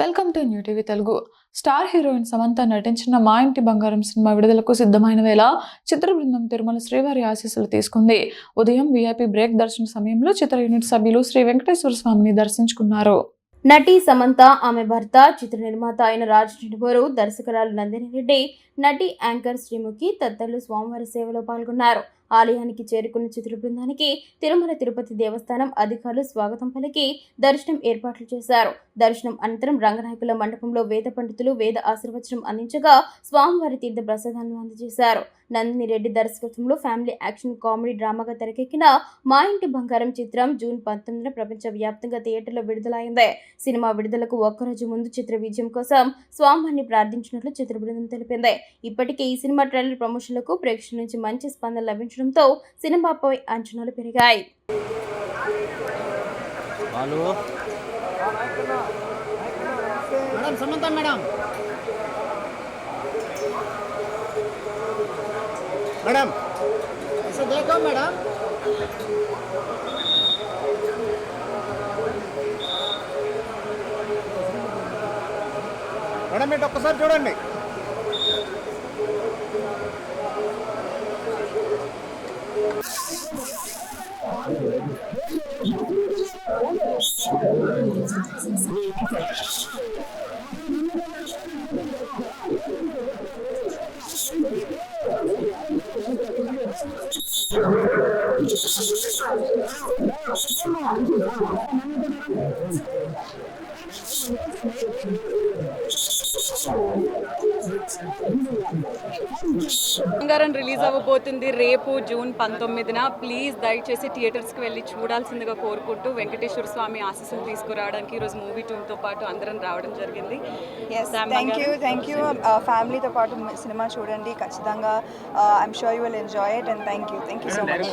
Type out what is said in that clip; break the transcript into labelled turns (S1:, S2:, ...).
S1: Welcome to new TV Telugu. Star heroine Samantha నటించిన మా ఇంటి బంగారం సినిమా విడుదలకు సిద్ధమైన వేళ చిత్ర బృందం తిరుమల శ్రీవారి ఆశీస్సులు తీసుకుంది. ఉదయం వీఐపీ బ్రేక్ దర్శన సమయంలో చిత్ర యూనిట్ సభ్యులు శ్రీ వెంకటేశ్వర స్వామిని దర్శించుకున్నారు.
S2: నటి సమంత, ఆమె భర్త, చిత్ర నిర్మాత అయిన రాజ్ నిడుబోరు, దర్శకురాలు నందిని రెడ్డి, నటి యాంకర్ శ్రీముఖి తదితరులు స్వామివారి సేవలో పాల్గొన్నారు. ఆలయానికి చేరుకున్న చిత్ర బృందానికి తిరుమల తిరుపతి దేవస్థానం అధికారులు స్వాగతం పలికి దర్శనం ఏర్పాట్లు చేశారు. దర్శనం అనంతరం రంగనాయకుల మండపంలో వేద పండితులు వేద ఆశీర్వచనం అందించగా స్వామివారి తీర్థ ప్రసాదాలను అందజేశారు. నందిని రెడ్డి దర్శకత్వంలో ఫ్యామిలీ యాక్షన్ కామెడీ డ్రామాగా తెరకెక్కిన మా ఇంటి బంగారం చిత్రం జూన్ 19న ప్రపంచ వ్యాప్తంగా థియేటర్లో విడుదలైంది. సినిమా విడుదలకు ఒక్కరోజు ముందు చిత్ర విజయం కోసం స్వామివారిని ప్రార్థించినట్లు చిత్ర బృందం తెలిపింది. ఇప్పటికే ఈ సినిమా ట్రైలర్ ప్రమోషన్లకు ప్రేక్షకుల నుంచి మంచి స్పందన లభించడంతో సినిమాపై అంచనాలు పెరిగాయి.
S3: मैडम ऐसे देखो मैडम मैडम इट ఒక్కసారి చూడండి.
S4: బంగారం రిలీజ్ అవ్వబోతుంది రేపు జూన్ 19న. ప్లీజ్ దయచేసి థియేటర్స్కి వెళ్ళి చూడాల్సిందిగా కోరుకుంటూ వెంకటేశ్వర స్వామి ఆశీస్సులు తీసుకురావడానికి ఈరోజు మూవీ టీమ్తో పాటు అందరం రావడం జరిగింది.
S5: థ్యాంక్ యూ ఫ్యామిలీతో పాటు సినిమా చూడండి ఖచ్చితంగా. I'm sure you will enjoy it and thank you so much.